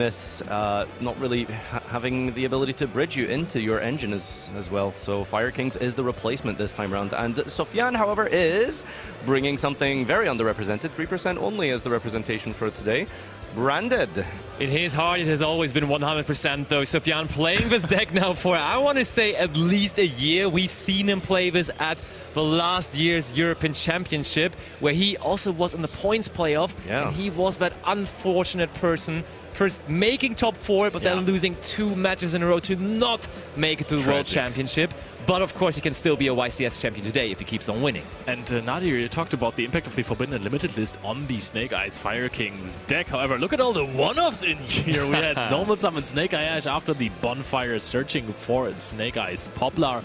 Myths not really having the ability to bridge you into your engine as well. So Fire Kings is the replacement this time around. And Sofiane, however, is bringing something very underrepresented. 3% only as the representation for today. Branded. In his heart, it has always been 100% though. Sofiane playing this deck now for, I want to say, at least a year. We've seen him play this at the last year's European Championship, where he also was in the points playoff. Yeah. And he was that unfortunate person, first making top 4, but then losing 2 matches in a row to not make it to the World Championship. But of course, he can still be a YCS champion today if he keeps on winning. And Nadir, you talked about the impact of the Forbidden and Limited list on the Snake Eyes Fire Kings deck. However, look at all the one-offs in here. We had normal summon Snake Eye Ash after the bonfire, searching for Snake Eyes Poplar.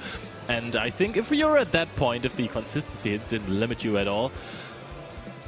And I think if you're at that point, if the consistency hits didn't limit you at all,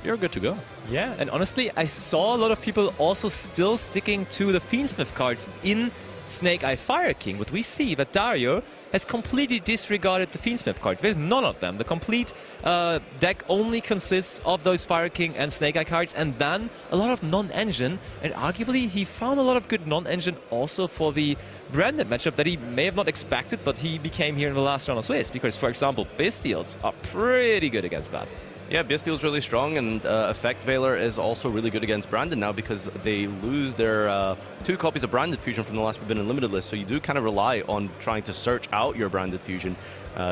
you're good to go. Yeah, and honestly, I saw a lot of people also still sticking to the Fiendsmith cards in Snake Eye Fire King, but we see that Dario has completely disregarded the Fiendsmith cards. There's none of them. The complete deck only consists of those Fire King and Snake Eye cards, and then a lot of non-engine, and arguably he found a lot of good non-engine also for the branded matchup that he may have not expected, but he became here in the last round of Swiss, because, for example, Bestials are pretty good against that. Yeah, Bestial's really strong, and Effect Veiler is also really good against Branded now because they lose their 2 copies of Branded Fusion from the last Forbidden Limited list, so you do kind of rely on trying to search out your Branded Fusion.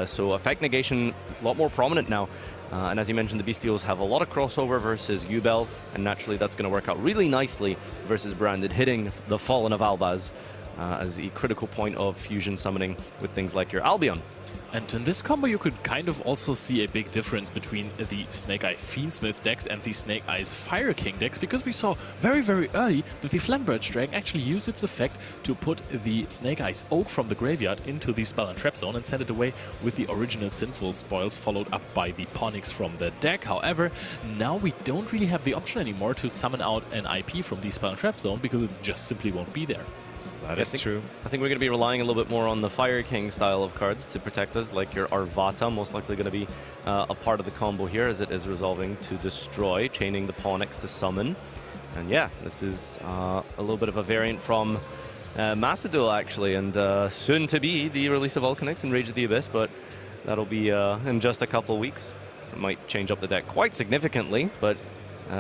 So Effect Negation, a lot more prominent now. And as you mentioned, the Bestials have a lot of crossover versus Ubel, and naturally that's going to work out really nicely versus Branded, hitting the Fallen of Albaz as the critical point of fusion summoning with things like your Albion. And in this combo, you could kind of also see a big difference between the Snake Eye Fiendsmith decks and the Snake Eyes Fire King decks, because we saw very, very early that the Flamberge Dragon actually used its effect to put the Snake Eyes Oak from the graveyard into the Spell and Trap Zone and send it away with the original Sinful Spoils, followed up by the Ponix from the deck. However, now we don't really have the option anymore to summon out an IP from the Spell and Trap Zone because it just simply won't be there. That is true. I think we're going to be relying a little bit more on the Fire King style of cards to protect us, like your Arvata, most likely going to be a part of the combo here as it is resolving to destroy, chaining the Ponix to summon. And yeah, this is a little bit of a variant from Master Duel, actually, and soon to be the release of Volcanix and Rage of the Abyss, but that'll be in just a couple of weeks. It might change up the deck quite significantly, but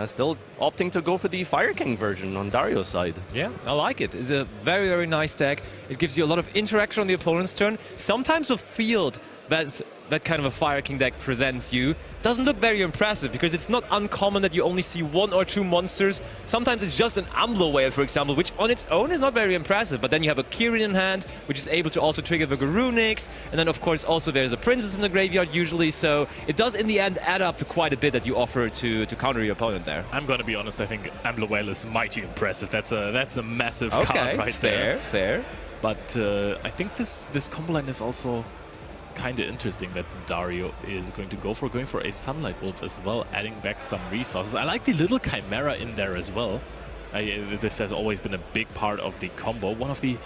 still opting to go for the Fire King version on Dario's side. Yeah, I like it. It's a very, very nice deck. It gives you a lot of interaction on the opponent's turn. Sometimes the field that kind of a Fire King deck presents you doesn't look very impressive because it's not uncommon that you only see 1 or 2 monsters. Sometimes it's just an Ambler Whale, for example, which on its own is not very impressive, but then you have a Kirin in hand, which is able to also trigger the Garunix, and then of course also there's a Princess in the graveyard usually, so it does in the end add up to quite a bit that you offer to counter your opponent there. I'm gonna be honest, I think Ambler Whale is mighty impressive. That's a massive card right there. Fair. But I think this combo line is also kind of interesting that Dario is going for a Sunlight Wolf as well, adding back some resources. I like the little Chimera in there as well. This has always been a big part of the combo. One of the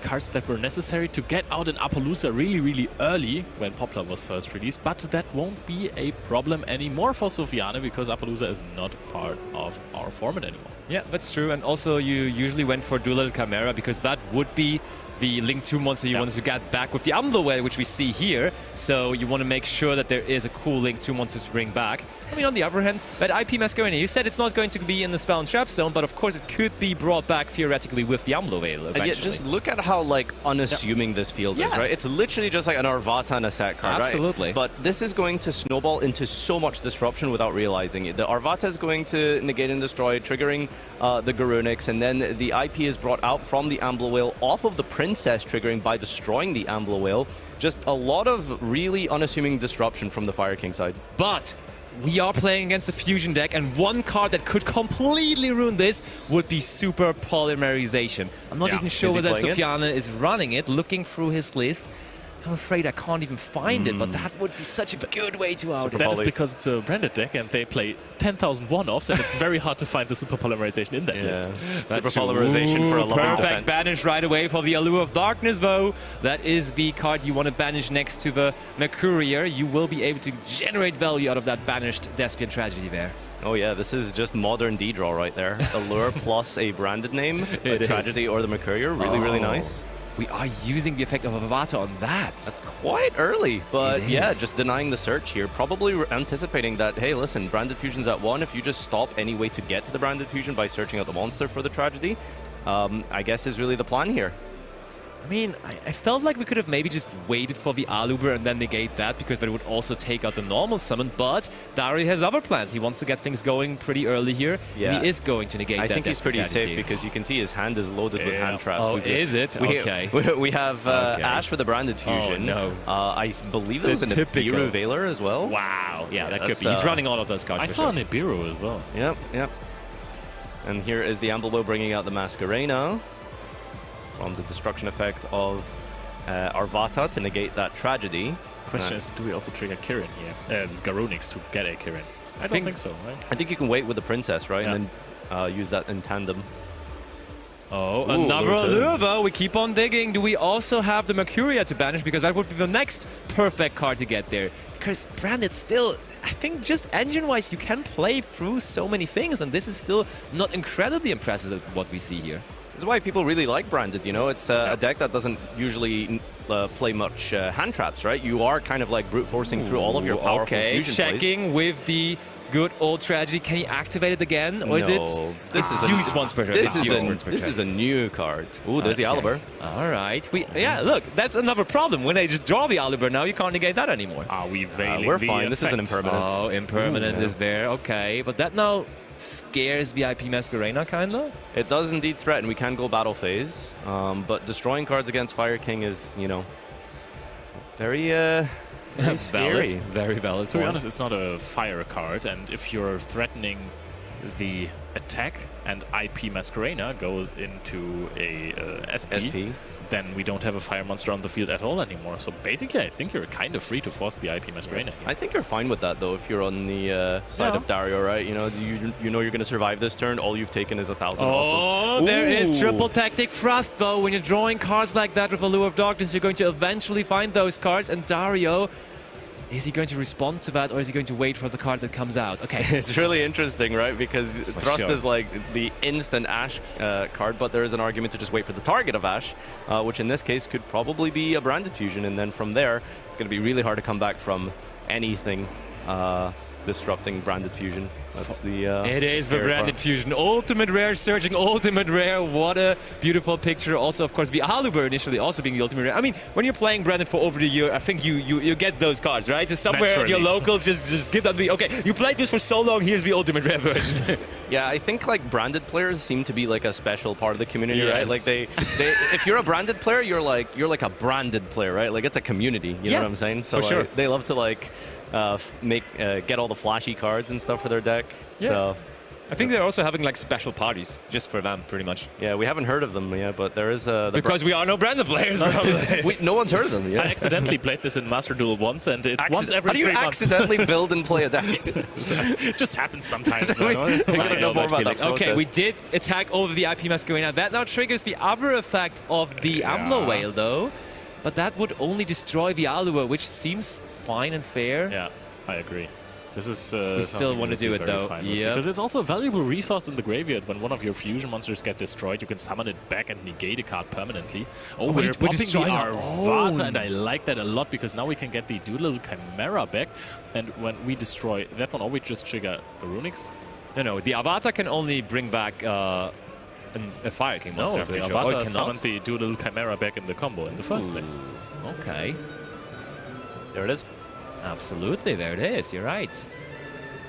cards that were necessary to get out in Appaloosa really, really early when Poplar was first released, but that won't be a problem anymore for Sofiane because Appaloosa is not part of our format anymore. Yeah, that's true. And also you usually went for Duel Chimera because that would be the Link 2 monster you wanted to get back with the Ambler Whale, which we see here. So you want to make sure that there is a cool Link 2 monster to bring back. I mean, on the other hand, that IP Masquerade, you said it's not going to be in the Spell and Trap Zone, but of course it could be brought back theoretically with the Ambler Whale eventually. And yet just look at how like unassuming this field is, right? It's literally just like an Arvata and a set card, Absolutely. Right? But this is going to snowball into so much disruption without realizing it. The Arvata is going to negate and destroy, triggering the Garunix, and then the IP is brought out from the Ambler Whale off of the Princess, triggering by destroying the Ambler Whale. Just a lot of really unassuming disruption from the Fire King side. But we are playing against a fusion deck, and one card that could completely ruin this would be Super Polymerization. I'm not even sure whether Sofiane is running it, looking through his list. I'm afraid I can't even find it, but that would be such a good way to out it. That is because it's a branded deck and they play 10,000 one-offs, and it's very hard to find the Super Polymerization in that list. Super Polymerization for a loving perfect defense. banish right away for the Allure of Darkness, though. That is the card you want to banish next to the Mercurier. You will be able to generate value out of that banished Despian Tragedy there. Oh yeah, this is just modern D-draw right there. Allure plus a branded name, a Tragedy or the Mercurial. Really, really nice. We are using the effect of Avata on that. That's quite early, but yeah, just denying the search here. Probably anticipating that, hey, listen, Branded Fusion's at 1. If you just stop any way to get to the Branded Fusion by searching out the monster for the Tragedy, I guess is really the plan here. I mean, I felt like we could have maybe just waited for the Aluber and then negate that, because that would also take out the normal summon, but Dario has other plans. He wants to get things going pretty early here, and he is going to negate that. I think he's pretty strategy. safe, because you can see his hand is loaded with hand traps. Oh, is it? Okay. We have Ash for the Branded Fusion. Oh, no. I believe there was an Nibiru Veiler as well. Wow. Yeah, that could be. He's running all of those cards. I saw Nibiru as well. Yep, yep. And here is the Amblebow bringing out the Masquerena from the destruction effect of Arvata to negate that Tragedy. Question is, do we also trigger Kirin here? Garunix to get a Kirin? I don't think so, right? I think you can wait with the Princess, right? And then use that in tandem. Oh, another Allure. We keep on digging. Do we also have the Mercuria to banish? Because that would be the next perfect card to get there. Because Branded still, I think just engine-wise, you can play through so many things, and this is still not incredibly impressive at what we see here. This is why people really like Branded, you know? It's a deck that doesn't usually play much hand traps, right? You are kind of like brute forcing through all of your powerful fusion checking plays. With the good old Tragedy. Can he activate it again? Or is it? This is use once per turn. This is a new card. Ooh, there's the Aluber. All right. Yeah, look, that's another problem. When they just draw the Aluber now, you can't negate that anymore. Are we veiling we're the fine. This is an impermanence. Oh, impermanence is there. Okay, but that now scares VIP Masquerena, kinda? It does indeed threaten. We can go battle phase, but destroying cards against Fire King is, you know, very scary. Very valid. To be honest, it's not a fire card, and if you're threatening the attack and IP Masquerena goes into a SP, then we don't have a fire monster on the field at all anymore. So basically, I think you're kind of free to force the IP Masquerena. I think you're fine with that, though, if you're on the side of Dario, right? You know, you know you're going to survive this turn. All you've taken is 1,000 off of. There is triple tactic thrust, though. When you're drawing cards like that with Allure of Darkness, you're going to eventually find those cards, and Dario, is he going to respond to that, or is he going to wait for the card that comes out? Okay. It's really interesting, right? Because Thrust is like the instant Ash card, but there is an argument to just wait for the target of Ash, which in this case could probably be a Branded Fusion, and then from there, it's going to be really hard to come back from anything disrupting Branded Fusion. That's the it is the Branded Fusion. Ultimate rare searching, ultimate rare. What a beautiful picture. Also, of course, the Aluber initially also being the ultimate rare. I mean, when you're playing Branded for over the year, I think you get those cards, right? Just somewhere at your locals, just give that. Okay, you played this for so long, here's the ultimate rare version. Yeah, I think like Branded players seem to be like a special part of the community, right? Like they if you're a Branded player, you're like a branded player, right? Like it's a community, you know what I'm saying? So for sure. They love to like get all the flashy cards and stuff for their deck. Yeah. So I think they're also having like special parties just for them, pretty much. Yeah, we haven't heard of them yet, but there is because we are no Branded players. No one's heard of them yet. I accidentally played this in Master Duel once, and it's once every 3 months. How do you accidentally build and play a deck? It just happens sometimes. We gotta know more about that process. Okay, we did attack over the IP Masquerena. That now triggers the other effect of the Amblo Whale, though. But that would only destroy the Allure, which seems fine and fair. Yeah, I agree. This is we still want to do it, though. Yeah, because it's also a valuable resource in the graveyard. When one of your fusion monsters get destroyed, you can summon it back and negate a card permanently. Oh, we're popping the Arvata, and I like that a lot, because now we can get the Doodle Chimera back. And when we destroy that one, or we just trigger Garunix? No, the Arvata can only bring back a Fire King monster. No, the Arvata summoned the Doodle Chimera back in the combo in the first place. Okay. There it is. Absolutely, there it is. You're right.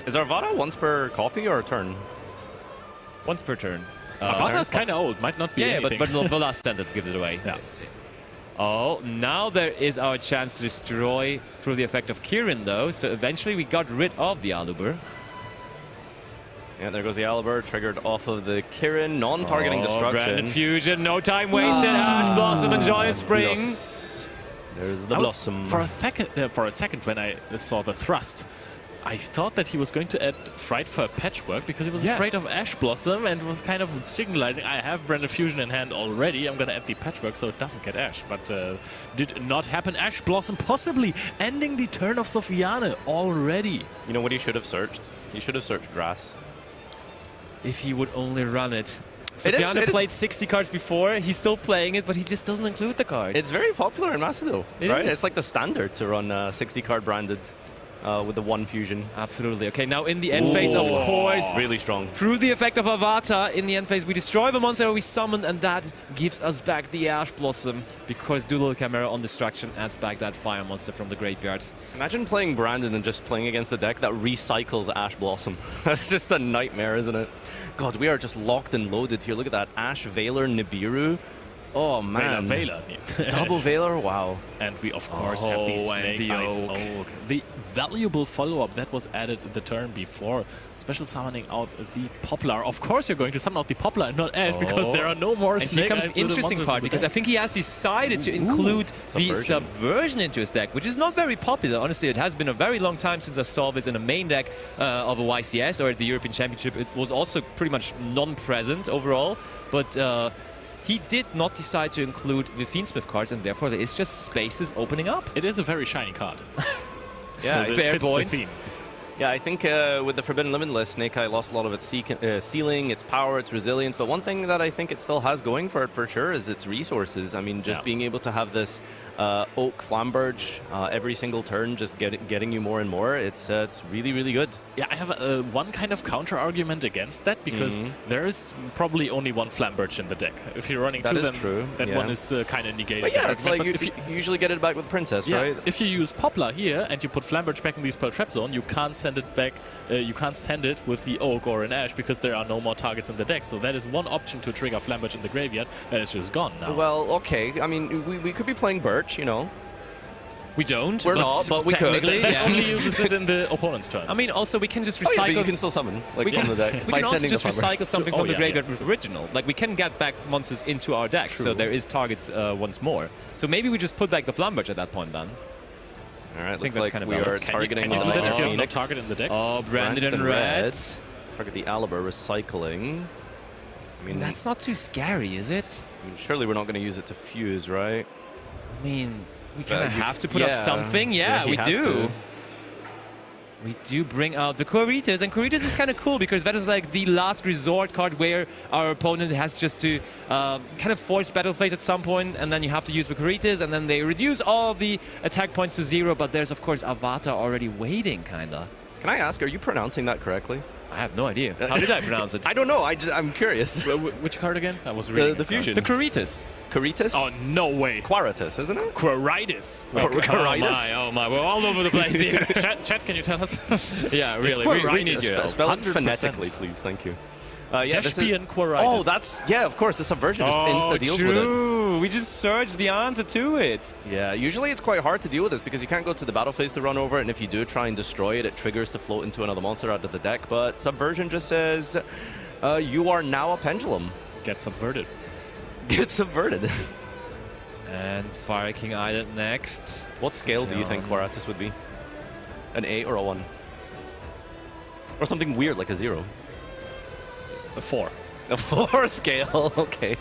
Is Arvata once per copy or turn? Once per turn. Arvata is kind of old. Might not be anything. but the last sentence gives it away. Yeah. Oh, now there is our chance to destroy through the effect of Kirin, though. So eventually we got rid of the Aluber. Yeah, there goes the Aluber, triggered off of the Kirin, non-targeting destruction. Branded Fusion, no time wasted. Ash Blossom and Joyous Spring. There's the Blossom. For a second, when I saw the thrust, I thought that he was going to add Fright for Patchwork, because he was afraid of Ash Blossom and was kind of signalizing, I have Branded Fusion in hand already, I'm going to add the Patchwork so it doesn't get Ash. But did not happen. Ash Blossom possibly ending the turn of Sofiane already. You know what he should have searched? He should have searched grass. If he would only run it. It is- Sofiane it is- played 60 cards before. He's still playing it, but he just doesn't include the card. It's very popular in Macedo, It right? is. It's like the standard to run 60 card branded with the 1 fusion. Absolutely. Okay, now in the end phase, of course, Really strong. through the effect of Avatar, in the end phase, we destroy the monster we summon, and that gives us back the Ash Blossom, because Dual Chimera on Destruction adds back that fire monster from the graveyard. Imagine playing Brandon and just playing against the deck that recycles Ash Blossom. That's just a nightmare, isn't it? God, we are just locked and loaded here. Look at that. Ash, Veiler, Nibiru. Oh, man. Veiler. Double Veiler? Wow. And we, of course, have the and Snake the Eyes Oak. Oak. The valuable follow-up that was added the turn before. Special summoning out the Poplar. Of course, you're going to summon out the Poplar and not Ash, because there are no more And here Snake comes Eyes an little interesting monsters part, in the because I deck. think he has decided to include the Subversion. Subversion into his deck, which is not very popular. Honestly, it has been a very long time since I saw this in a main deck of a YCS or at the European Championship. It was also pretty much non-present overall, but he did not decide to include the Fiendsmith cards, and therefore there is just spaces opening up. It is a very shiny card. Yeah, so it fair fits point. the theme. Yeah, I think with the Forbidden Limitless, Snake Eye lost a lot of its ceiling, its power, its resilience. But one thing that I think it still has going for it for sure is its resources. I mean, just being able to have this Oak Flamberge every single turn, just getting you more and more, it's really, really good. Yeah, I have one kind of counter-argument against that, because there is probably only one Flamberge in the deck. If you're running That two, is then true, that yeah. one is kind of negated. But yeah, the it's argument. like But you if you usually get it back with Princess, right? if you use Poplar here and you put Flamberge back in the Spell Trap Zone, you can't send it back. You can't send it with the Oak or an Ash, because there are no more targets in the deck. So that is one option to trigger Flamberge in the graveyard, and it's just gone now. Well, okay. I mean, we could be playing Birch, you know. We don't. We're not, but we could. technically, that yeah. only uses it in the opponent's turn. I mean, also we can just Oh, yeah, but recycle. you can still summon like we can, from the deck we by can also sending just the Flamberge. recycle something Oh, from the yeah, graveyard yeah. with original. Like, we can get back monsters into our deck, so True. there is targets once more. So maybe we just put back the Flamberge at that point then. All right, think looks that's like kinda we are balanced. targeting Can you do that if you have no Phoenix. target in the deck? Oh, Branded and Red. Target the Aliber, recycling. I mean, That's not too scary, is it? surely we're not going to use it to fuse, right? I mean, we kind of you- have to put up yeah. something. Yeah, he we has do. to. We do bring out the Coritas, and Coritas is kind of cool because that is like the last resort card where our opponent has just to kind of force battle phase at some point, and then you have to use the Coritas, and then they reduce all the attack points to 0, but there's of course Avatar already waiting, kinda. Can I ask, are you pronouncing that correctly? I have no idea. How did I pronounce it? I don't know. I'm curious. Which card again? I was reading The a card. fusion. The Coritas. Caritas? Oh, no way. Quaritas, isn't it? Quiritis. Oh my, we're all over the place here. Chat, can you tell us? Yeah, really, Quiritis. we need your help. Spell it 100%. phonetically, please. Thank you. Yeah, this is, Deshpian Quiritis. oh, that's, yeah, of course. The Subversion just insta-deals with it. true. We just searched the answer to it. Yeah, usually it's quite hard to deal with this because you can't go to the battle phase to run over it, and if you do try and destroy it, it triggers to float into another monster out of the deck. But Subversion just says, you are now a pendulum. Get subverted. Get subverted. And Fire King Island next. What scale do you think Quaratus would be? An 8 or a 1? Or something weird like a 0? A 4. A 4 scale, okay.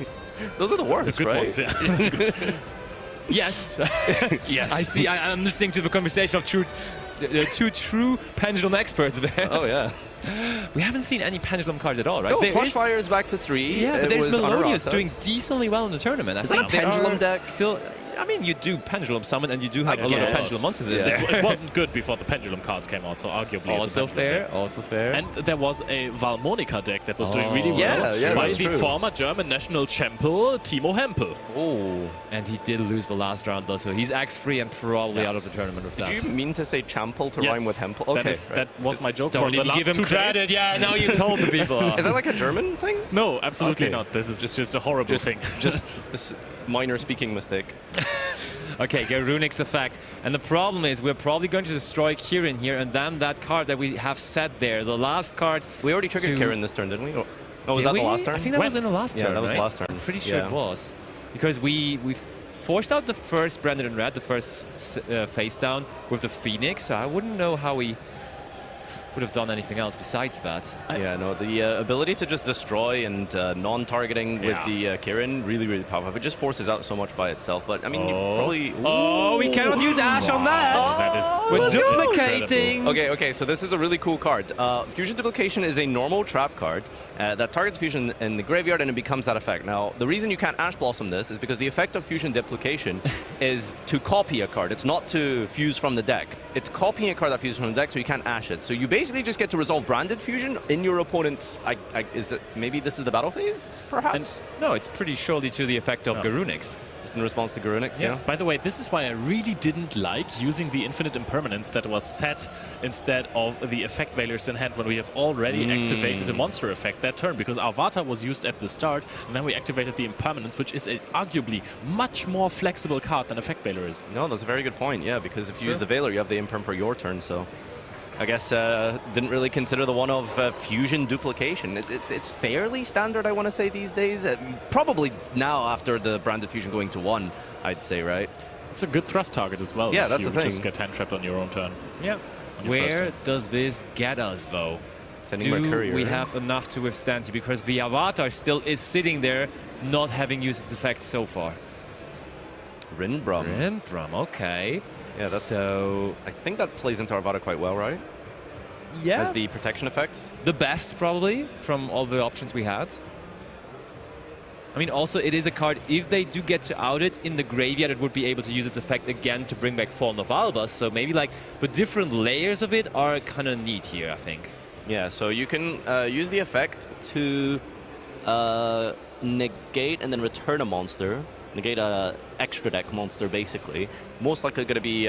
Those are the worst, The good right? ones, yeah. Yes. Yes. I see. I'm listening to the conversation of two true pendulum experts there. Oh, yeah. We haven't seen any pendulum cards at all, right? No, There Flush is- Fire is back to 3. Yeah, but It there's was Melodious Honorata. doing decently well in the tournament. Is that a they pendulum are deck? Still, I mean, you do pendulum summon, and you do have a lot of guess. pendulum monsters in Yeah. there. It wasn't good before the pendulum cards came out, so arguably it's a Also pendulum fair. deck. Also fair. And there was a Valmonica deck that was doing really Oh. well Yeah, by that's the true. former German national champion Timo Hempel. Oh. And he did lose the last round, though, so he's X-free and probably out of the tournament with that. Did you mean to say Champel to Yes, rhyme with Hempel? Okay. that was my joke Don't for the even last give him 2 credit. days. Yeah, now you told the people. Is that like a German thing? No, absolutely Okay. not. This is just a horrible thing. Just this minor speaking mistake. Okay, Garunic's effect. And the problem is we're probably going to destroy Kirin here, and then that card that we have set there, the last card... We already triggered to- Kieran this turn, didn't we? Oh, was Did that we? the last turn? I think that was in the last Yeah, turn, that was right? last turn. I'm pretty sure Yeah. it was. Because we forced out the first Branded in Red, the first face down with the Phoenix, so I wouldn't know how we would have done anything else besides that. Yeah, no, the ability to just destroy and non-targeting with the Kirin, really, really powerful. It just forces out so much by itself. But, I mean, you probably... Oh, we cannot use Ash on that! That is We're so duplicating! Okay, so this is a really cool card. Fusion Duplication is a normal trap card that targets Fusion in the graveyard and it becomes that effect. Now, the reason you can't Ash Blossom this is because the effect of Fusion Duplication is to copy a card. It's not to fuse from the deck. It's copying a card that fuses from the deck, so you can't Ash it. So you basically just get to resolve Branded Fusion in your opponent's... is it maybe this is the battle phase, perhaps? No, it's pretty surely to the effect of Garunix. Just in response to Garunix, yeah. By the way, this is why I really didn't like using the infinite impermanence that was set instead of the effect failures in hand when we have already activated a monster effect that turn, because Avata was used at the start, and then we activated the impermanence, which is arguably much more flexible card than effect failure is. No, that's a very good point, yeah, because if you use the Veiler, you have the imperm for your turn, so... I guess didn't really consider the one of Fusion Duplication. It's fairly standard, I want to say, these days. Probably now after the Branded Fusion going to 1, I'd say, right? It's a good thrust target as well. Yeah, that's the thing. You just get hand-trapped on your own turn. Yeah. Where does this get us, though? Sending my courier. We have enough to withstand you? Because the Avatar still is sitting there, not having used its effect so far. Rinbrum. Rinbrum, okay. Yeah, that's, so I think that plays into Arvada quite well, right? Yeah. As the protection effects. The best, probably, from all the options we had. I mean, also, it is a card, if they do get to out it in the graveyard, it would be able to use its effect again to bring back Fallen of Albus. So maybe, like, the different layers of it are kind of neat here, I think. Yeah, so you can use the effect to negate and then return a monster. Negate a extra deck monster, basically. Most likely going to be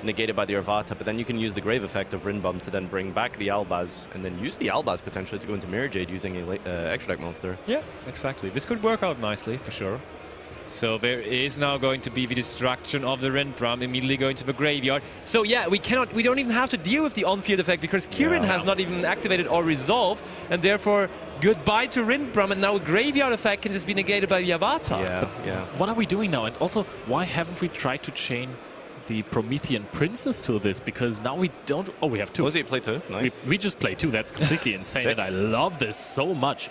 negated by the Arvata, but then you can use the Grave effect of Rinbum to then bring back the Albaz, and then use the Albaz potentially to go into Mirror Jade using a extra deck monster. Yeah, exactly. This could work out nicely, for sure. So there is now going to be the destruction of the Rinbrum, immediately going to the graveyard. So yeah, we don't even have to deal with the on-field effect because Kirin has not even activated or resolved, and therefore goodbye to Rinbrum, and now a graveyard effect can just be negated by the Avatar. Yeah. What are we doing now? And also, why haven't we tried to chain the Promethean Princess to this? Because now we don't... Oh, we have 2. Oh, so you play 2? Nice. We just play 2. That's completely insane, and I love this so much.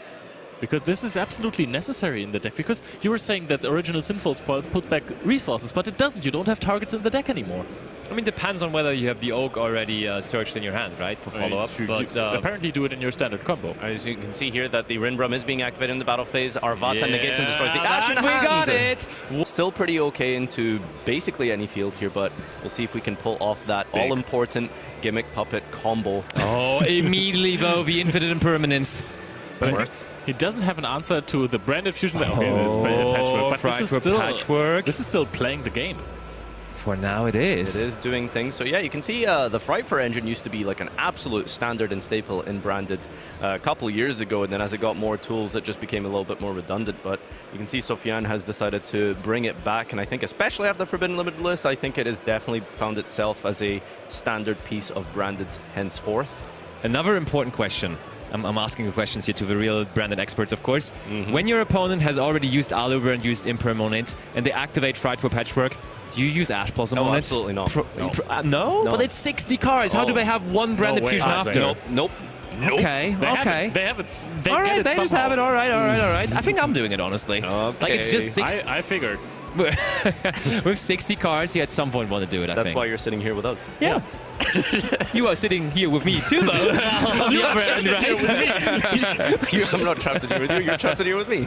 Because this is absolutely necessary in the deck. Because you were saying that the original Sinful Spoils put back resources, but it doesn't. You don't have targets in the deck anymore. I mean, depends on whether you have the Oak already searched in your hand, right, for follow-up. But apparently do it in your standard combo. As you can see here that the Rinbrum is being activated in the battle phase. Arvata negates and destroys the Ash in we hand. got it! Still pretty okay into basically any field here, but we'll see if we can pull off that all-important Gimmick Puppet combo. Oh, immediately, though, the Infinite Impermanence. But he doesn't have an answer to the Branded Fusion. Okay, it's Patchwork. But this is still Patchwork. This is still playing the game. For now, it is. It is doing things. So yeah, you can see the Frightfur engine used to be like an absolute standard and staple in Branded a couple of years ago, and then as it got more tools, it just became a little bit more redundant. But you can see Sofiane has decided to bring it back, and I think especially after Forbidden Limitless, I think it has definitely found itself as a standard piece of Branded henceforth. Another important question. I'm asking the questions here to the real Branded experts, of course. When your opponent has already used Aluber and used Imperm on it, and they activate Frightful Patchwork, do you use Ash Blossom on it? Absolutely not. No? But it's 60 cards. How do they have one Branded Fusion after? Nope. Okay, okay. They have it. All right, they just have it. All right. I think I'm doing it, honestly. Okay. Like, it's just 6... I figured. With 60 cards, you at some point want to do it, I think. That's why you're sitting here with us. Yeah. You are sitting here with me too, though. On the other end, right? I'm not trapped to do with you. You're trapped to do with me.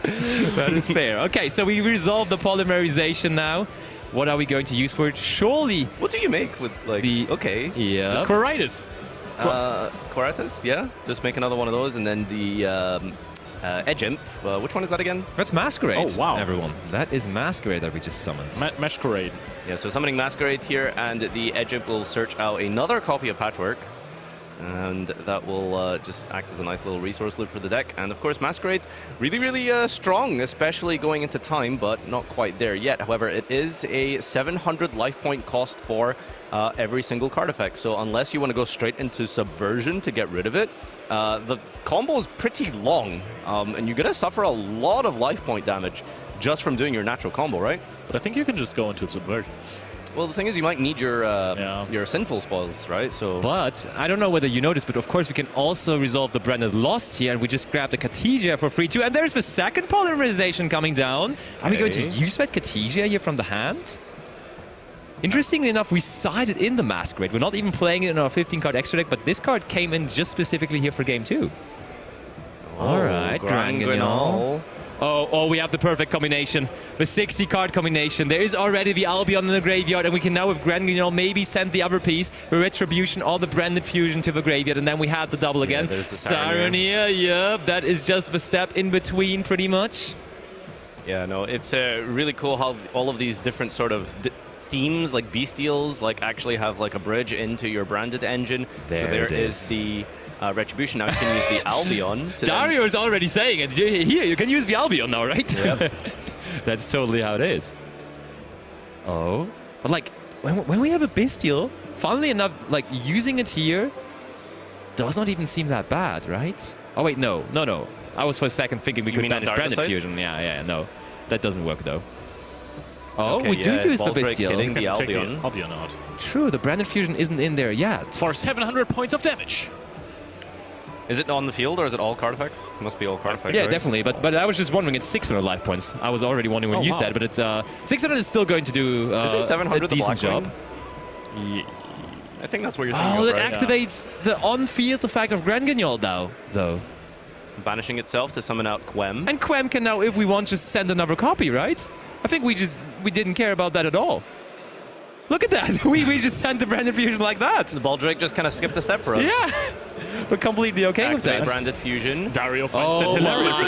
That is fair. Okay, so we resolved the polymerization now. What are we going to use for it? Surely... What do you make with, like... Okay. Yeah. Quiritis. Quiritis, yeah. Just make another one of those, and then the... Edge Imp. Which one is that again? That's Masquerade. Oh, wow. Everyone. That is Masquerade that we just summoned. Masquerade. Yeah, so summoning Masquerade here, and the Edge Imp will search out another copy of Patchwork. And that will just act as a nice little resource loop for the deck. And of course, Masquerade, really, really strong, especially going into time, but not quite there yet. However, it is a 700 life point cost for every single card effect. So unless you want to go straight into Subversion to get rid of it, the combo is pretty long, and you're going to suffer a lot of life point damage just from doing your natural combo, right? But I think you can just go into Subversion. Well, the thing is, you might need your sinful spoils, right? So, But I don't know whether you noticed, but of course we can also resolve the branded lost here, and we just grabbed the Cartesia for free too. And there's the second polymerization coming down. Are we going to use that Cartesia here from the hand? Interestingly enough, we sided in the Masquerade. We're not even playing it in our 15-card extra deck, but this card came in just specifically here for game 2. All right, Grand Guignol. Oh, we have the perfect combination. The 60-card combination. There is already the Albion in the graveyard, and we can now, with Grand Guignol, maybe send the other piece, the Retribution or the Branded Fusion to the graveyard, and then we have the double again. Saronia, yep, that is just the step in between, pretty much. Yeah, no, it's really cool how all of these different sort of themes, like bestials, like actually have like a bridge into your branded engine. There is the Retribution. Now you can use the Albion. Dario is already saying it. Here, you can use the Albion now, right? Yep. That's totally how it is. Oh. But like, when we have a Bestial, funnily enough, like using it here does not even seem that bad, right? Oh wait, no. I was for a second thinking we could banish Branded Fusion. Yeah, no. That doesn't work though. Oh, okay, we do use the Baldrick Bestial. hitting the Take Albion. the Albion out. True, the Branded Fusion isn't in there yet. For 700 points of damage. Is it on the field or is it all card effects? It must be all card effects. Yeah, right? definitely. But I was just wondering, it's 600 life points. I was already wondering when you said, but it's 600 is still going to do Isn't 700 a the decent job. Blackwing? I think that's what you're thinking Oh, of, that right? activates the on-field effect of Grand Guignol, though. Banishing itself to summon out Quem. And Quem can now, if we want, just send another copy, right? I think we didn't care about that at all. Look at that. we just sent the Branded Fusion like that. The Baldrick just kind of skipped a step for us. Yeah. We're completely okay with Activate that. Branded Fusion. Dario finds that hilarious.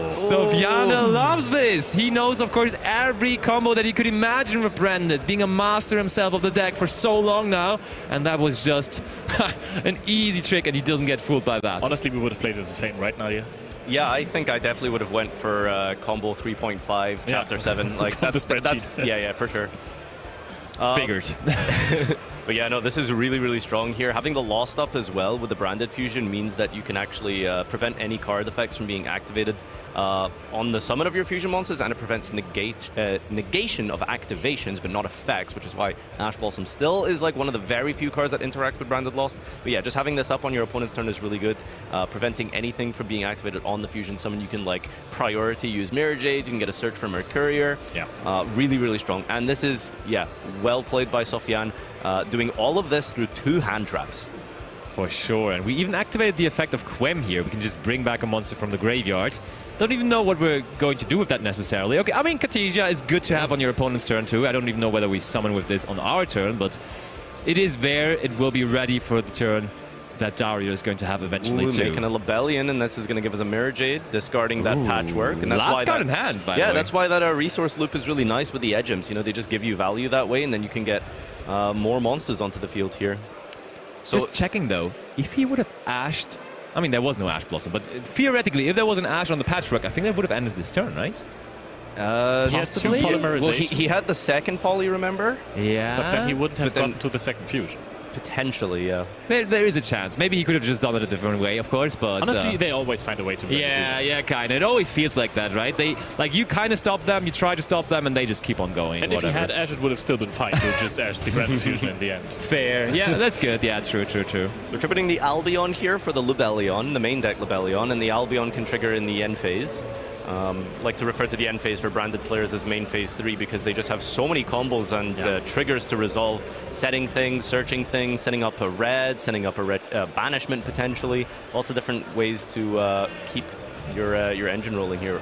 Sofiane loves this. He knows, of course, every combo that he could imagine with Branded, being a master himself of the deck for so long now. And that was just an easy trick, and he doesn't get fooled by that. Honestly, we would have played it the same, right, Nadia? Yeah, I think I definitely would have went for combo 3.5, chapter 7. Like From the that's spreadsheet. yeah, for sure. Figured. But yeah, no, this is really, really strong here. Having the Lost up as well with the Branded Fusion means that you can actually prevent any card effects from being activated on the summon of your fusion monsters, and it prevents negation of activations, but not effects, which is why Ash Blossom still is like one of the very few cards that interact with Branded Lost. But yeah, just having this up on your opponent's turn is really good. Preventing anything from being activated on the fusion summon. You can like priority use Mirror Jade, you can get a search for Mercurier. Yeah. Really, really strong. And this is, yeah, well played by Sofiane. Doing all of this through 2 hand traps. For sure, and we even activated the effect of Quem here. We can just bring back a monster from the graveyard. Don't even know what we're going to do with that necessarily. Okay, I mean, Cartesia is good to have on your opponent's turn too. I don't even know whether we summon with this on our turn, but it is there. It will be ready for the turn that Dario is going to have eventually too. Making a Lebellion, and this is going to give us a Mirror Jade, discarding that Patchwork. And that's last why card in hand, by the way. Yeah, that's why that resource loop is really nice with the Edgems. You know, they just give you value that way, and then you can get more monsters onto the field here. So just checking though, if he would have ashed, I mean there was no Ash Blossom, but theoretically if there was an Ash on the Patchwork, I think that would have ended this turn, right? He has 2 Possibly? polymerization. well, he had the second poly, remember? Yeah. but then he wouldn't have gotten to the second fusion. Potentially, yeah. There is a chance. Maybe he could have just done it a different way, of course, but... Honestly, they always find a way to win the fusion. yeah, kind of. It always feels like that, right? You kind of stop them, you try to stop them, and they just keep on going. And if he had Ash, it would have still been fine to just Ash the Grand Fusion in the end. Fair. Yeah, that's good. Yeah, true. We're tripping the Albion here for the Lebellion, the main deck Lebellion, and the Albion can trigger in the end phase. Like to refer to the end phase for branded players as main phase 3 because they just have so many combos and triggers to resolve, setting things, searching things, setting up a red, setting up a banishment potentially. Lots of different ways to keep your engine rolling here.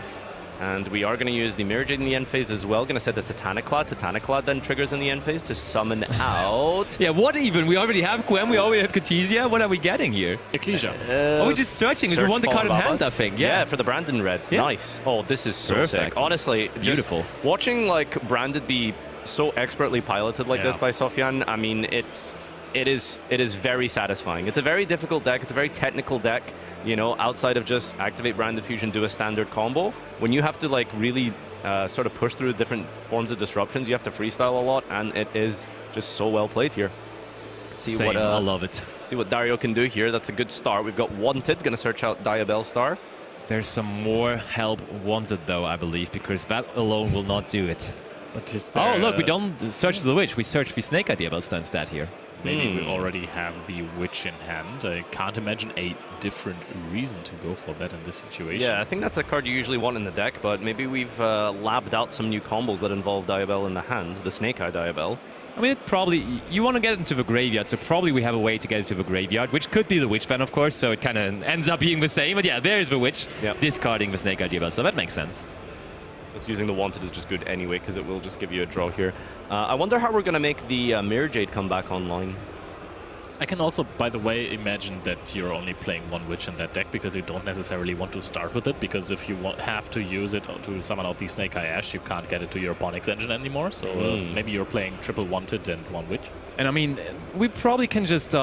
And we are going to use the Mirror Jade in the end phase as well. Going to set the Titaniclad. Titaniclad then triggers in the end phase to summon out. Yeah, what even? We already have Quem, we already have Cartesia. What are we getting here? Ecclesia. Are we just searching? Because we want the card in hand, I think. Yeah, for the Branded Red. Yeah. Nice. Oh, this is so Perfect. sick. Honestly, Beautiful. Just watching like Branded be so expertly piloted like this by Sofiane, I mean, it is very satisfying. It's a very difficult deck. It's a very technical deck. You know, outside of just activate Branded Fusion, do a standard combo. When you have to like really sort of push through different forms of disruptions, you have to freestyle a lot, and it is just so well played here. Let's see Same. what I love it. see what Dario can do here. That's a good start. We've got Wanted, gonna search out Diabell Star. There's some more help wanted, though, I believe, because that alone will not do it. But just Oh, look, we don't search the Witch. We search the Snake Idea Bellstar instead here. Maybe we already have the Witch in hand. I can't imagine a different reason to go for that in this situation. Yeah, I think that's a card you usually want in the deck, but maybe we've labbed out some new combos that involve Diabell in the hand, the Snake Eye Diabell. I mean, it probably, you want to get into the graveyard, so probably we have a way to get into the graveyard, which could be the Witch Fan, of course, so it kind of ends up being the same. But yeah, there's the Witch, discarding the Snake Idea Bellstar. That makes sense. Just using the Wanted is just good anyway, because it will just give you a draw here. I wonder how we're going to make the Mirror Jade come back online. I can also, by the way, imagine that you're only playing one Witch in that deck because you don't necessarily want to start with it, because if you have to use it to summon out the Snake Eye Ash, you can't get it to your Onyx engine anymore, so maybe you're playing triple Wanted and one Witch. And I mean, we probably can just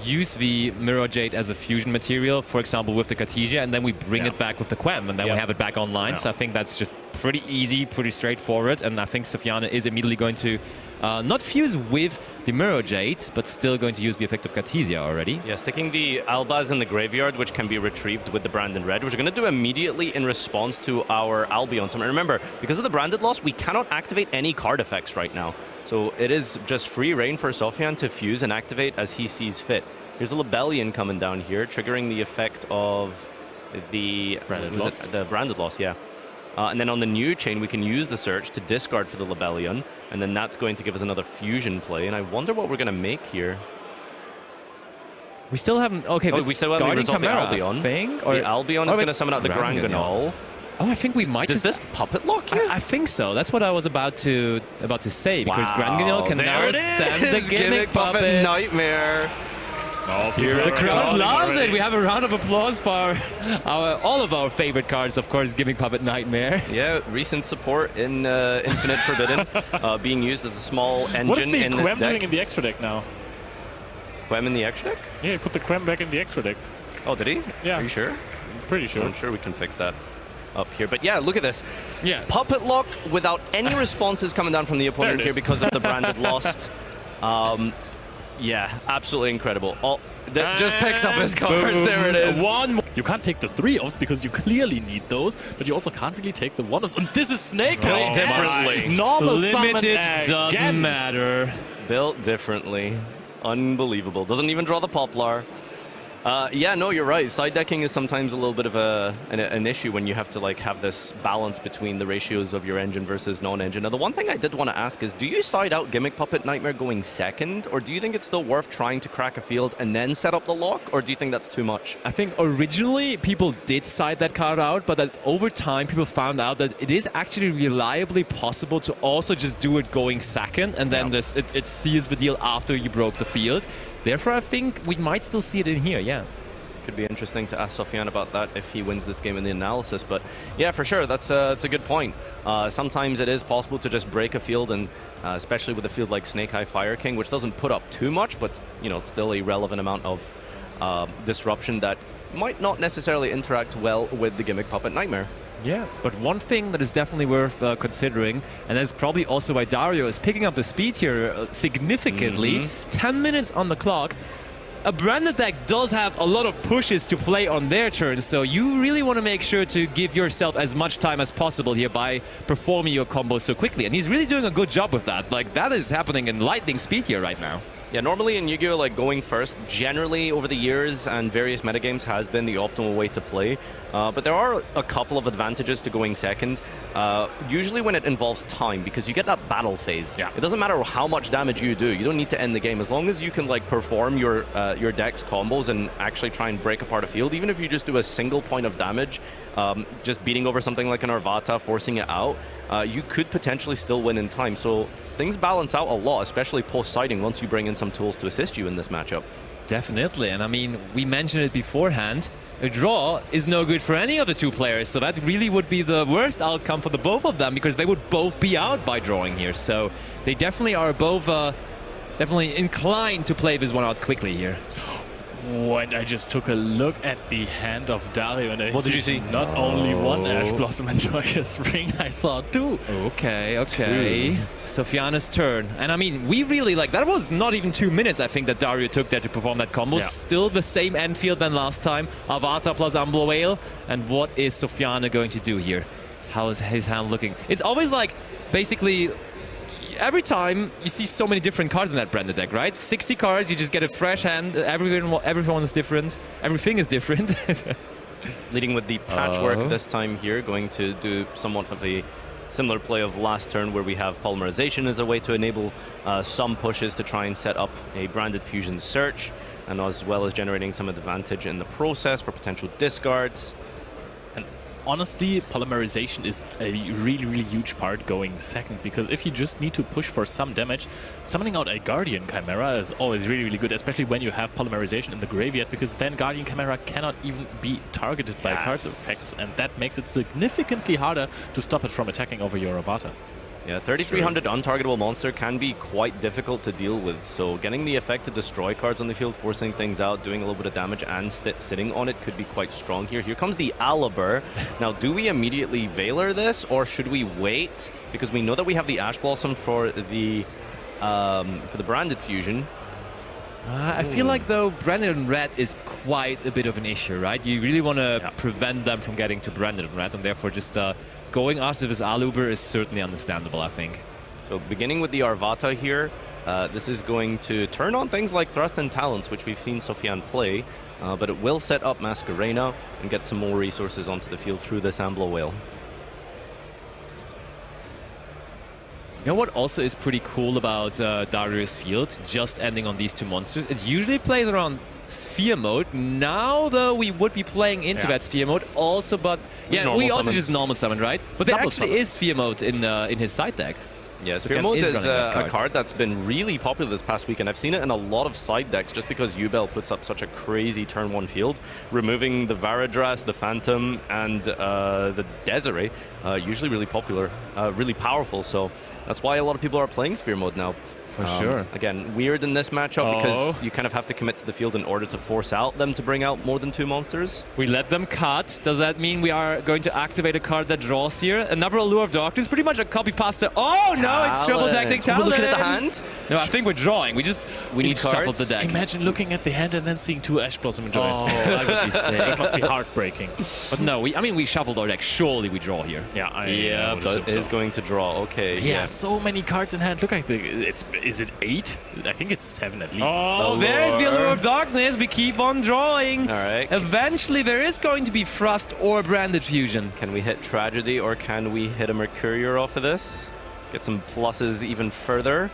use the Mirror Jade as a fusion material, for example, with the Cartesia, and then we bring it back with the Quem, and then we have it back online. So I think that's just pretty easy, pretty straightforward, and I think Sofiane is immediately going to not fuse with the Mirror Jade, but still going to use the effect of Cartesia already. Yeah, sticking the Albaz in the graveyard, which can be retrieved with the Branded Red, which we're going to do immediately in response to our Albion. So remember, because of the Branded loss, we cannot activate any card effects right now. So it is just free reign for Sofiane to fuse and activate as he sees fit. Here's a Lebellion coming down here, triggering the effect of the Branded loss, yeah. And then on the new chain, we can use the Search to discard for the Lebellion, and then that's going to give us another fusion play. And I wonder what we're going to make here. We still haven't... Okay, but we still haven't resolved the Albion. The Albion is going to summon out the Granganol. Oh, I think we might Does this puppet lock here? I think so. That's what I was about to say, because Granganol can now send the Gimmick Puppet Nightmare. Oh, the crowd loves it. We have a round of applause for all of our favorite cards, of course, Gimmick Puppet Nightmare. Yeah, recent support in Infinite Forbidden, being used as a small engine in this deck. What is the Quem doing in the extra deck now? Quem in the extra deck? Yeah, he put the Quem back in the extra deck. Oh, did he? Yeah. Are you sure? I'm pretty sure. I'm sure we can fix that up here. But yeah, look at this. Yeah. Puppet lock without any responses coming down from the opponent here because of the Branded lost. Yeah, absolutely incredible. That just picks up his cards. Boom. There it is. You can't take the 3-offs because you clearly need those, but you also can't really take the 1-offs. And this is Snake Built differently. Normal Limited summon doesn't matter. Built differently. Unbelievable. Doesn't even draw the Poplar. Yeah, no, you're right. Side decking is sometimes a little bit of an issue when you have to like have this balance between the ratios of your engine versus non-engine. Now, the one thing I did want to ask is, do you side out Gimmick Puppet Nightmare going second, or do you think it's still worth trying to crack a field and then set up the lock, or do you think that's too much? I think originally people did side that card out, but that over time people found out that it is actually reliably possible to also just do it going second, and then it seals the deal after you broke the field. Therefore, I think we might still see it in here, yeah. Could be interesting to ask Sofiane about that if he wins this game in the analysis. But yeah, for sure, that's a good point. Sometimes it is possible to just break a field, and especially with a field like Snake Eye Fire King, which doesn't put up too much, but you know, it's still a relevant amount of disruption that might not necessarily interact well with the Gimmick Puppet Nightmare. Yeah, but one thing that is definitely worth considering, and that's probably also why Dario is picking up the speed here significantly, 10 minutes on the clock. A Branded deck does have a lot of pushes to play on their turn, so you really want to make sure to give yourself as much time as possible here by performing your combos so quickly. And he's really doing a good job with that. Like, that is happening in lightning speed here right now. Yeah, normally in Yu-Gi-Oh, like going first, generally over the years and various metagames has been the optimal way to play. But there are a couple of advantages to going second. Usually when it involves time, because you get that battle phase. Yeah. It doesn't matter how much damage you do. You don't need to end the game. As long as you can like perform your deck's combos and actually try and break apart a field, even if you just do a single point of damage, just beating over something like an Arvata, forcing it out, you could potentially still win in time. So things balance out a lot, especially post-siding, once you bring in some tools to assist you in this matchup. Definitely, and I mean, we mentioned it beforehand, a draw is no good for any of the two players, so that really would be the worst outcome for the both of them, because they would both be out by drawing here. So they definitely are both definitely inclined to play this one out quickly here. When I just took a look at the hand of Dario, and what did you see? Not only one Ash Blossom and Joyous Ring, I saw two. Okay. Sofiane's turn. And I mean, we really like, that was not even 2 minutes, I think, that Dario took there to perform that combo. Yeah. Still the same end field than last time. Avata plus Umbral Whale. And what is Sofiane going to do here? How is his hand looking? It's always like, basically, every time you see so many different cards in that branded deck, right? 60 cards, you just get a fresh hand. Everyone is different. Everything is different. Leading with the patchwork this time here, going to do somewhat of a similar play of last turn where we have polymerization as a way to enable some pushes to try and set up a branded fusion search, and as well as generating some advantage in the process for potential discards. And honestly, polymerization is a really, really huge part going second, because if you just need to push for some damage, summoning out a Guardian Chimera is always really, really good, especially when you have polymerization in the graveyard, because then Guardian Chimera cannot even be targeted by card effects, and that makes it significantly harder to stop it from attacking over your Avatar. Yeah, 3,300 untargetable monster can be quite difficult to deal with, so getting the effect to destroy cards on the field, forcing things out, doing a little bit of damage, and sitting on it could be quite strong here. Here comes the Alibur. Now, do we immediately Veiler this, or should we wait? Because we know that we have the Ash Blossom for the branded fusion. I feel like, though, branded and red is quite a bit of an issue, right? You really want to prevent them from getting to branded and red, and therefore just going after this Aluber is certainly understandable, I think. So beginning with the Arvata here, this is going to turn on things like Thrust and Talents, which we've seen Sofian play, but it will set up Masquerena and get some more resources onto the field through this Ambler Whale. You know what also is pretty cool about Dario's field, just ending on these two monsters? It usually plays around Sphere mode. Now, though, we would be playing into that Sphere mode also, but yeah, we also just normal summon, right? But there actually is Sphere mode in his side deck. Yeah, Sphere mode is a card that's been really popular this past week, and I've seen it in a lot of side decks just because Yubel puts up such a crazy turn 1 field. Removing the Varadras, the Phantom, and the Desiree, usually really popular, really powerful, so that's why a lot of people are playing Sphere mode now. For sure. Again, weird in this matchup because you kind of have to commit to the field in order to force out them to bring out more than 2 monsters. We let them cut. Does that mean we are going to activate a card that draws here? Another Allure of Darkness, pretty much a copy pasta. Oh no, it's Triple Tactic Talents. We're looking at the hand? No, I think we're drawing. We need shuffle the deck. Imagine looking at the hand and then seeing 2 Ash Blossom and Joyous. That would be sick. That must be heartbreaking. But no, we shuffled our deck. Surely we draw here. Yeah, but it is going to draw. Okay. Yeah, so many cards in hand. Look, I think is it 8? I think it's 7 at least. Oh, there's the Allure of Darkness. We keep on drawing. All right. Eventually, there is going to be Thrust or Branded Fusion. Can we hit Tragedy, or can we hit a Mercurior off of this? Get some pluses even further.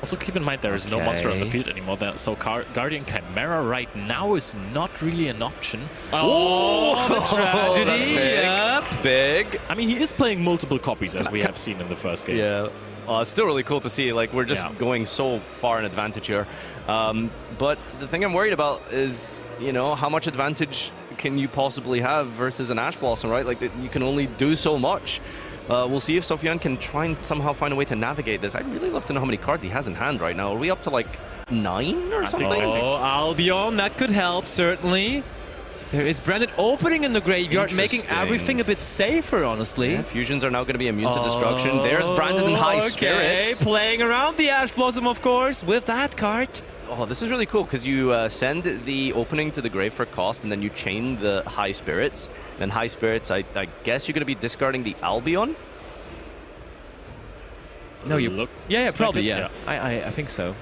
Also, keep in mind there is no monster on the field anymore. So Guardian Chimera right now is not really an option. Oh, the Tragedy. That's big. Yep. Big. I mean, he is playing multiple copies, as we have seen in the first game. Yeah. It's still really cool to see. Like, we're just going so far in advantage here. But the thing I'm worried about is, you know, how much advantage can you possibly have versus an Ash Blossom, right? Like, you can only do so much. We'll see if Sofian can try and somehow find a way to navigate this. I'd really love to know how many cards he has in hand right now. Are we up to, like, 9 or something? Oh, Albion, that could help, certainly. There is Branded opening in the graveyard, making everything a bit safer, honestly. Yeah, fusions are now going to be immune to destruction. There's Branded in High Spirits. Playing around the Ash Blossom, of course, with that card. Oh, this is really cool because you send the opening to the grave for cost, and then you chain the High Spirits. Then High Spirits, I guess you're going to be discarding the Albion? No, you look. Yeah, probably, yeah. I think so.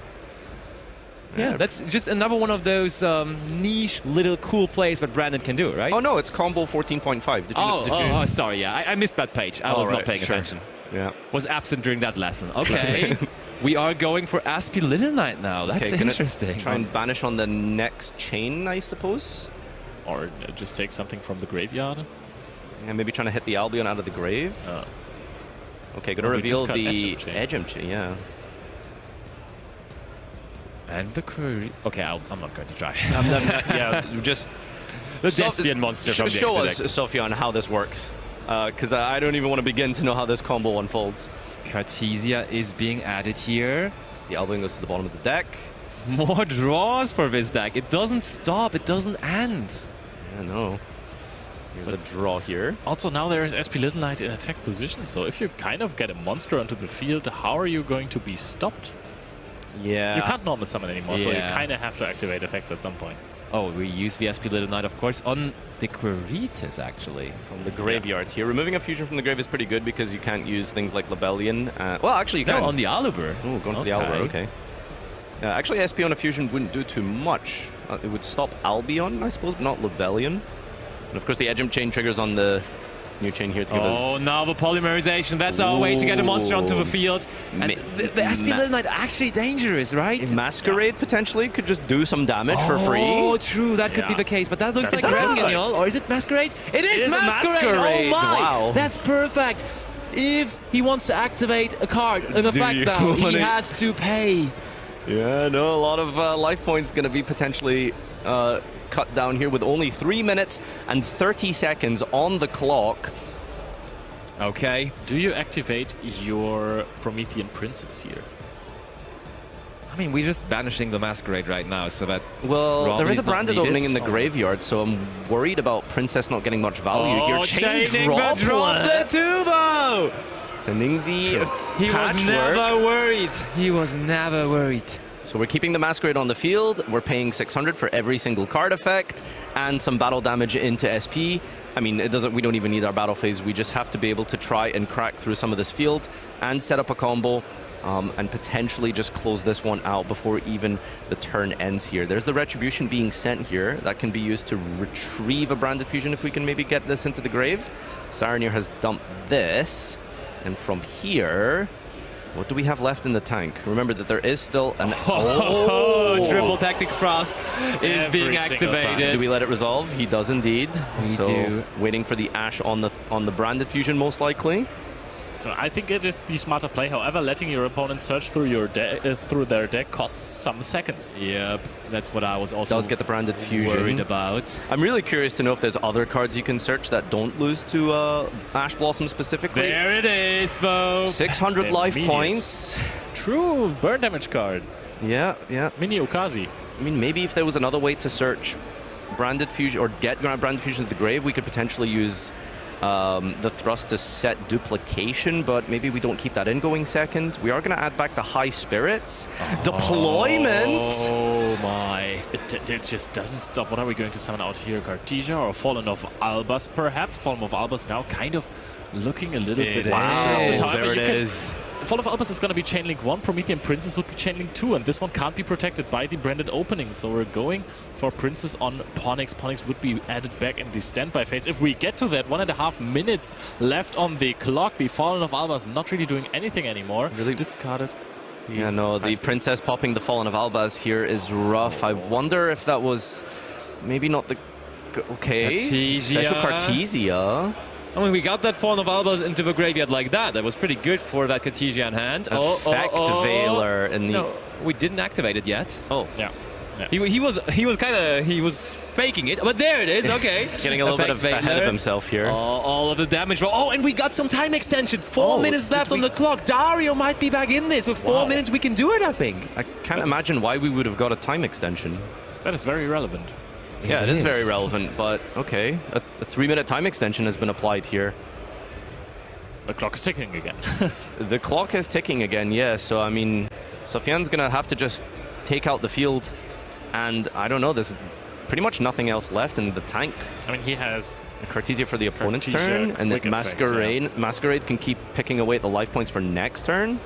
Yeah, that's just another one of those niche little cool plays that Brandon can do, right? Oh no, it's combo 14.5. Did you? Sorry, yeah, I missed that page. I was not paying attention. Yeah, was absent during that lesson. Okay, we are going for Aspi Little Knight now. That's interesting. Try and banish on the next chain, I suppose, or just take something from the graveyard. Yeah, maybe trying to hit the Albion out of the grave. Okay, gonna reveal the Edge chain. Yeah. And the crew. Okay, I'm not going to try. Yeah, just the Despian monster from the show us, Sofian, how this works, because I don't even want to begin to know how this combo unfolds. Cartesia is being added here. The Albion goes to the bottom of the deck. More draws for this deck. It doesn't stop. It doesn't end. Yeah, no. Here's a draw here. Also, now there is SP Little Knight in attack position, so if you kind of get a monster onto the field, how are you going to be stopped? Yeah. You can't normal summon anymore, so you kind of have to activate effects at some point. Oh, we use VSP Little Knight, of course, on the Quirites, actually. From the graveyard here. Removing a fusion from the grave is pretty good because you can't use things like Lebellion. Well, actually, you can. No, on the Aluber. Oh, going for the Aluber, okay. Actually, SP on a fusion wouldn't do too much. It would stop Albion, I suppose, but not Lebellion. And of course, the Edge chain triggers on the new chain here to give us... Oh, now the polymerization. That's our way to get a monster onto the field. And the SP Little Knight actually dangerous, right? Masquerade potentially could just do some damage for free. Oh, true. That could be the case. But that looks like Granguignol. Or is it Masquerade? It is Masquerade! Oh my! Wow. That's perfect. If he wants to activate a card in the fact that he has to pay. Yeah, no, a lot of life points going to be potentially cut down here with only 3 minutes and 30 seconds on the clock. Okay. Do you activate your Promethean Princess here? I mean, we're just banishing the Masquerade right now, so that... Well, there is a branded opening in the graveyard, so I'm worried about Princess not getting much value here. Chaining the Droplet too, though! Sending the He was never worried. He was never worried. So we're keeping the Masquerade on the field. We're paying 600 for every single card effect and some battle damage into SP. I mean, it doesn't. We don't even need our battle phase. We just have to be able to try and crack through some of this field and set up a combo and potentially just close this one out before even the turn ends here. There's the Retribution being sent here. That can be used to retrieve a Branded Fusion if we can maybe get this into the grave. Saronir has dumped this. And from here... what do we have left in the tank? Remember that there is still an... Triple Tactic Frost is being activated. Do we let it resolve? He does indeed. We do. Waiting for the Ash on the Branded Fusion, most likely. So I think it is the smarter play. However, letting your opponent search through through their deck costs some seconds. Yep, that's what I was also Does get the Branded Fusion. Worried about. I'm really curious to know if there's other cards you can search that don't lose to Ash Blossom specifically. There it is, though. 600 life points. True, burn damage card. Yeah, yeah. Mini Okazi. I mean, maybe if there was another way to search Branded Fusion or get Branded Fusion to the grave, we could potentially use the thrust to set duplication, but maybe we don't keep that in going second. We are going to add back the High Spirits. Deployment! Oh my. It just doesn't stop. What are we going to summon out here? Cartesia or Fallen of Albus, perhaps? Fallen of Albus now kind of looking a little bit Wow, the time. there it is. Fall of Albus is going to be Chainlink 1, Promethean Princess would be Chainlink 2, and this one can't be protected by the branded opening. So we're going for Princess on Ponix. Ponix would be added back in the standby phase. If we get to that, 1.5 minutes left on the clock. The Fallen of Albus not really doing anything anymore. Really discarded. Yeah, no, the Princess popping the Fallen of Albaz here is rough. I wonder if that was maybe not the... Okay. Cartesia. Special Cartesia. I mean, we got that Fallen of Albaz into the graveyard like that. That was pretty good for that Cartesia in hand. Effect Veiler in the... No, we didn't activate it yet. Oh. Yeah. He was faking it, but there it is. Okay, getting a little bit ahead of himself here. All of the damage. Oh, and we got some time extension. 4 minutes left on the clock. Dario might be back in this. With 4 minutes, we can do it, I think. I can't imagine why we would have got a time extension. That is very relevant. Yeah, it is very relevant, but okay. A 3-minute time extension has been applied here. The clock is ticking again. The clock is ticking again, yeah. So, I mean, Sofiane's going to have to just take out the field. And I don't know, there's pretty much nothing else left in the tank. I mean, he has Cartesia for the opponent's Cartesia, turn, and quick then effect, Masquerade can keep picking away at the life points for next turn.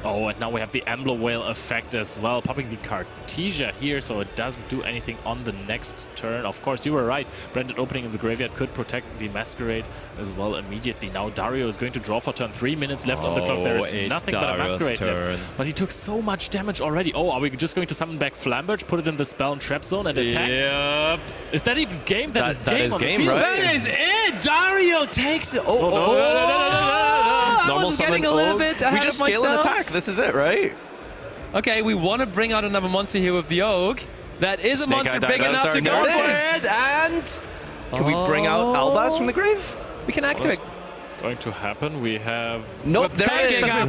Oh, and now we have the Emblem Whale effect as well, popping the Cartesia here, so it doesn't do anything on the next turn. Of course, you were right. Branded opening in the graveyard could protect the Masquerade as well immediately. Now Dario is going to draw for turn. 3 minutes left on the clock. There is nothing but a Masquerade left. But he took so much damage already. Oh, are we just going to summon back Flamberge, put it in the spell and trap zone and attack? Yep. Is that even game? That is game, right? That is it! Dario takes it! Normal summon. Getting a little bit ahead we just of scale and myself. attack. This is it, right? Okay, we want to bring out another monster here with the Oak. That is a Snake monster Eye big Dagger. enough to go There for it is. it, and... Can we bring out Albaz from the grave? We can activate. Going to happen. We have... Nope, there it is.